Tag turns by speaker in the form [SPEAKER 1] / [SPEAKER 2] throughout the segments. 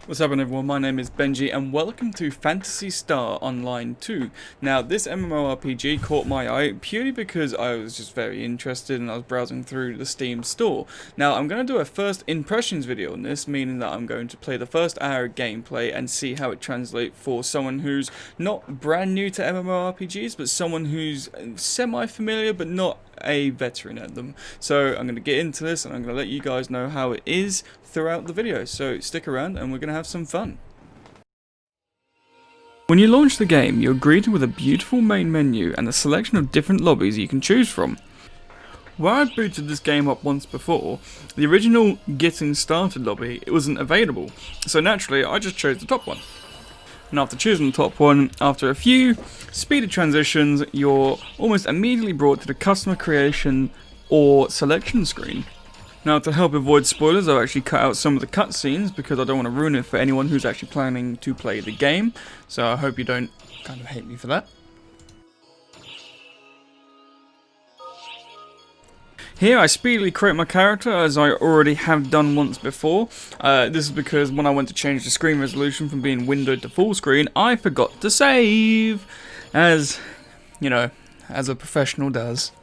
[SPEAKER 1] What's happening, everyone? My name is Benji and welcome to Phantasy Star Online 2. Now, this MMORPG caught my eye purely because I was just very interested and I was browsing through the Steam store. Now, I'm going to do a first impressions video on this, meaning that I'm going to play the first hour of gameplay and see how it translates for someone who's not brand new to MMORPGs, but someone who's semi-familiar but not a veteran at them. So I'm going to get into this and I'm going to let you guys know how it is throughout the video, so stick around and we're going to have some fun. When you launch the game, you're greeted with a beautiful main menu and a selection of different lobbies you can choose from. Where I'd booted this game up once before, the original Getting Started lobby wasn't available, so naturally I just chose the top one. And after choosing the top one, after a few speeded transitions, you're almost immediately brought to the customer creation or selection screen. Now, to help avoid spoilers, I've actually cut out some of the cutscenes because I don't want to ruin it for anyone who's actually planning to play the game, so I hope you don't kind of hate me for that. Here I speedily create my character as I already have done once before. This is because when I went to change the screen resolution from being windowed to full screen, I forgot to save, as, you know, as a professional does.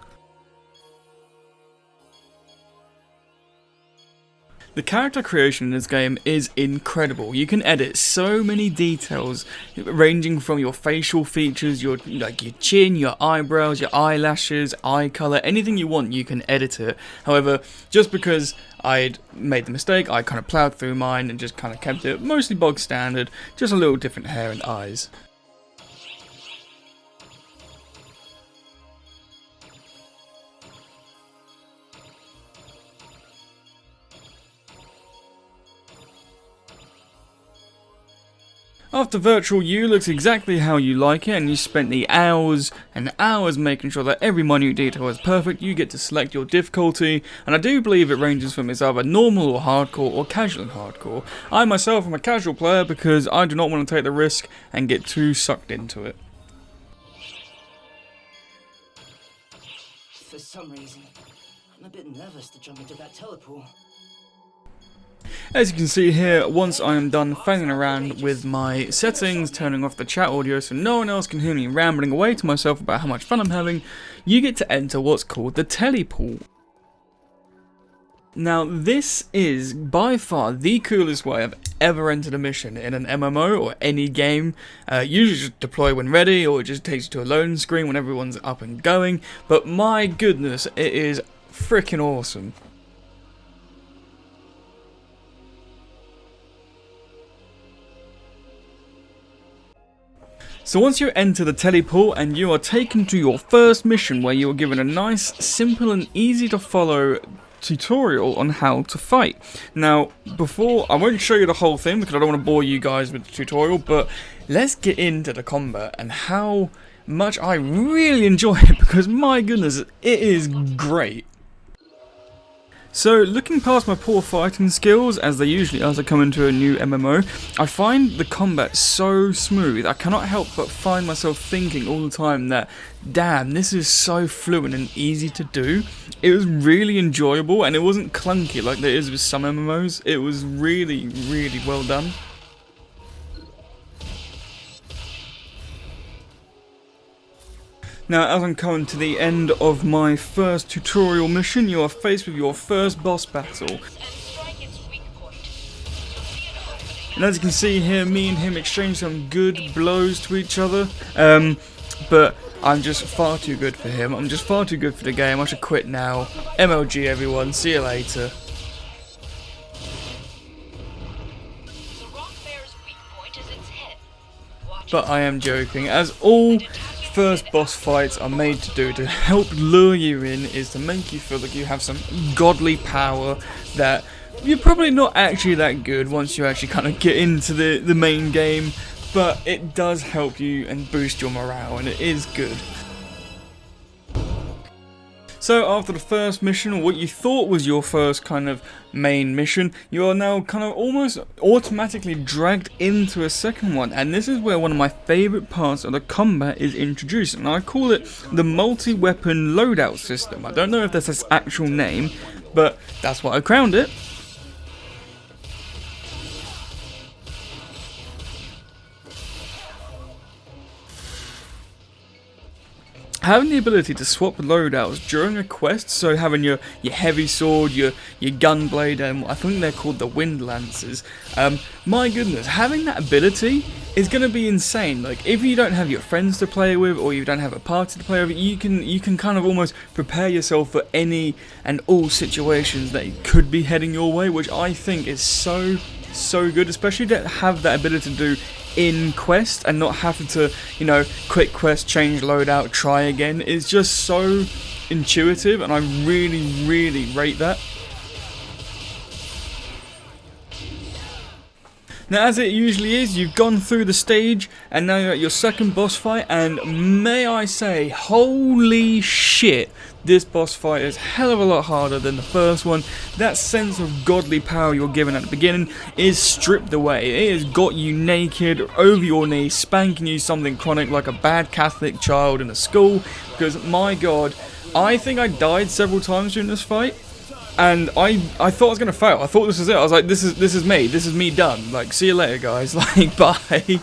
[SPEAKER 1] The character creation in this game is incredible. You can edit so many details, ranging from your facial features, your chin, your eyebrows, your eyelashes, eye color, anything you want, you can edit it. However, just because I'd made the mistake, I kind of plowed through mine and just kind of kept it mostly bog standard, just a little different hair and eyes. After Virtual You looks exactly how you like it and you spent the hours and hours making sure that every minute detail is perfect, you get to select your difficulty, and I do believe it ranges from it's either normal or hardcore or casual and hardcore. I myself am a casual player because I do not want to take the risk and get too sucked into it.
[SPEAKER 2] For some reason, I'm a bit nervous to jump into that teleport.
[SPEAKER 1] As you can see here, once I am done fanning around with my settings, turning off the chat audio so no one else can hear me rambling away to myself about how much fun I'm having, you get to enter what's called the teleport. Now, this is by far the coolest way I've ever entered a mission in an MMO or any game. Usually just deploy when ready, or it just takes you to a loading screen when everyone's up and going, but my goodness, it is freaking awesome. So once you enter the teleport and you are taken to your first mission where you are given a nice, simple and easy to follow tutorial on how to fight. Now, I won't show you the whole thing because I don't want to bore you guys with the tutorial, but let's get into the combat and how much I really enjoy it because my goodness, it is great. So, looking past my poor fighting skills, as they usually are as I come into a new MMO, I find the combat so smooth. I cannot help but find myself thinking all the time that, damn, this is so fluent and easy to do. It was really enjoyable and it wasn't clunky like there is with some MMOs. It was really, really well done. Now, as I'm coming to the end of my first tutorial mission, you are faced with your first boss battle. And as you can see here, me and him exchange some good blows to each other, but I'm just far too good for him. I'm just far too good for the game. I should quit now. MLG everyone, see you later. But I am joking, as all first boss fights are made to do to help lure you in, is to make you feel like you have some godly power, that you're probably not actually that good once you actually kind of get into the main game, but it does help you and boost your morale and it is good. So after the first mission, or what you thought was your first kind of main mission, you are now kind of almost automatically dragged into a second one, and this is where one of my favourite parts of the combat is introduced, and I call it the multi-weapon loadout system. I don't know if that's its actual name, but that's what I crowned it. having the ability to swap loadouts during a quest, so having your heavy sword, your gun blade, and I think they're called the wind lances. My goodness, having that ability is going to be insane. Like, if you don't have your friends to play with, or you don't have a party to play with, you can kind of almost prepare yourself for any and all situations that could be heading your way, which I think is so good, especially to have that ability to do in quest and not having to, you know, quick quest, change loadout, try again. It's just so intuitive, and I really rate that. Now, as it usually is, you've gone through the stage, and now you're at your second boss fight, and may I say, holy shit, this boss fight is a hell of a lot harder than the first one. That sense of godly power you're given at the beginning is stripped away. It has got you naked, over your knees, spanking you something chronic like a bad Catholic child in a school, because, my god, I think I died several times during this fight. And I thought I was gonna fail. I thought this was it. I was like, this is me done. Like, see you later, guys. Like, bye.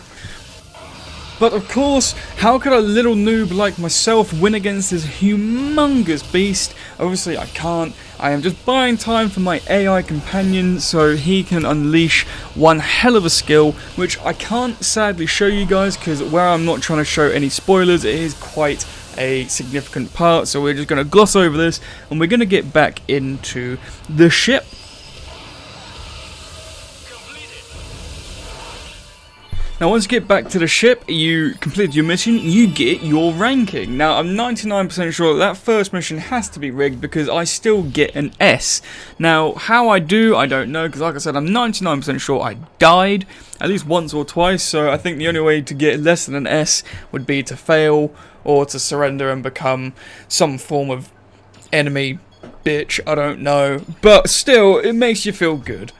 [SPEAKER 1] But of course, how could a little noob like myself win against this humongous beast? Obviously, I can't. I am just buying time for my AI companion so he can unleash one hell of a skill, which I can't sadly show you guys because where I'm not trying to show any spoilers, it is quite a significant part, so we're just going to gloss over this and we're going to get back into the ship. Now, once you get back to the ship, you complete your mission, you get your ranking. Now, I'm 99% sure that first mission has to be rigged because I still get an S. Now, how I do, I don't know, because like I said, I'm 99% sure I died at least once or twice, so I think the only way to get less than an S would be to fail or to surrender and become some form of enemy bitch, I don't know. But still, it makes you feel good.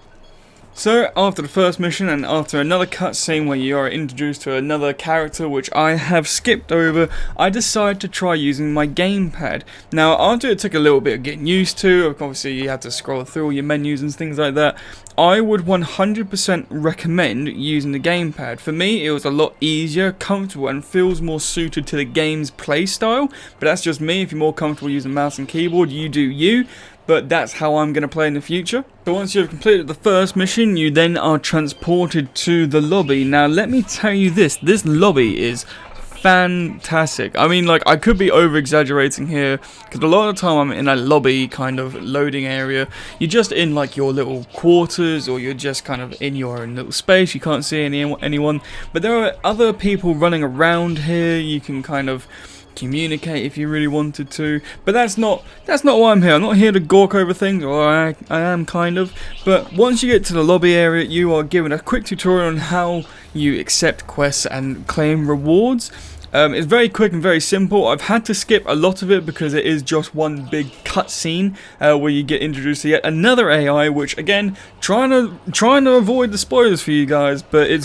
[SPEAKER 1] So, after the first mission and after another cutscene where you are introduced to another character which I have skipped over, I decided to try using my gamepad. Now, after it took a little bit of getting used to, obviously you have to scroll through all your menus and things like that, I would 100% recommend using the gamepad. For me, it was a lot easier, comfortable, and feels more suited to the game's playstyle, but that's just me. If you're more comfortable using mouse and keyboard, you do you. But that's how I'm going to play in the future. So once you've completed the first mission, you then are transported to the lobby. Now let me tell you this lobby is fantastic. I mean, like, I could be over exaggerating here, because a lot of the time I'm in a lobby kind of loading area. You're just in like your little quarters, or you're just kind of in your own little space. You can't see anyone, but there are other people running around here. You can kind of communicate if you really wanted to, but that's not why I'm here. I'm not here to gawk over things, or I am kind of, but once you get to the lobby area, you are given a quick tutorial on how you accept quests and claim rewards. It's very quick and very simple. I've had to skip a lot of it because it is just one big cutscene where you get introduced to yet another AI, which again, trying to avoid the spoilers for you guys, but it's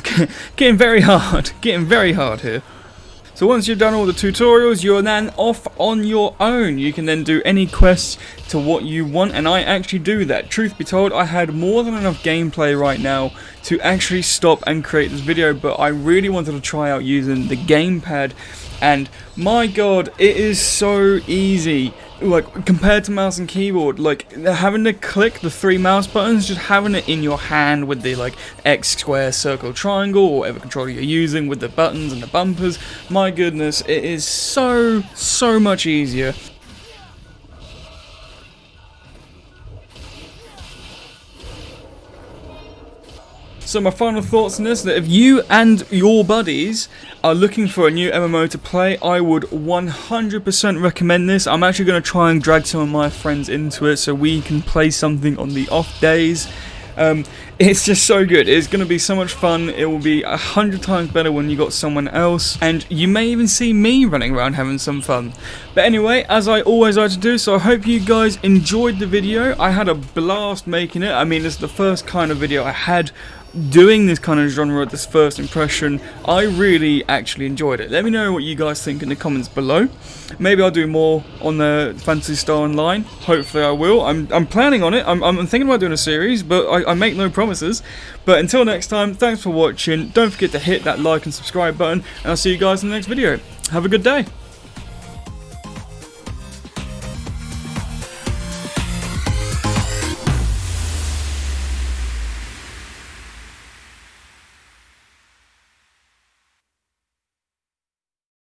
[SPEAKER 1] getting very hard here. So once you've done all the tutorials, you're then off on your own. You can then do any quests to what you want, and I actually do that. Truth be told, I had more than enough gameplay right now to actually stop and create this video, but I really wanted to try out using the gamepad, and my god, it is so easy. Like, compared to mouse and keyboard, like, having to click the 3 mouse buttons, just having it in your hand with the, like, X, square, circle, triangle, or whatever controller you're using with the buttons and the bumpers, my goodness, it is so much easier. So my final thoughts on this, that if you and your buddies are looking for a new MMO to play, I would 100% recommend this. I'm actually going to try and drag some of my friends into it so we can play something on the off days. It's just so good. It's going to be so much fun. It will be 100 times better when you got someone else, and you may even see me running around having some fun. But anyway, as I always like to do, so I hope you guys enjoyed the video. I had a blast making it. I mean, it's the first kind of video I had doing this kind of genre, this first impression. I really actually enjoyed it. Let me know what you guys think in the comments below. Maybe I'll do more on the Phantasy Star Online. Hopefully I will. I'm planning on it. I'm thinking about doing a series, but I make no promises. But until next time, thanks for watching. Don't forget to hit that like and subscribe button, and I'll see you guys in the next video. Have a good day.